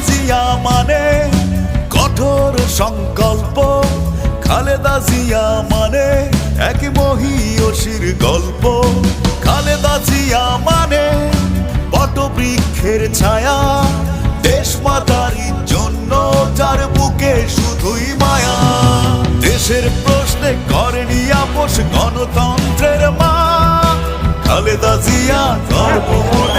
জিয়া মানে কঠোর সংকল্প, খালেদা জিয়া মানে এক মহীয়সীর গল্প। খালেদা জিয়া মানে বটবৃক্ষের ছায়া, দেশমাতারই জন্য যার বুকে শুধুই মায়া। দেশের প্রশ্নে করেনি আপোষ গণতন্ত্রের মা, খালেদা জিয়া সর্বময়।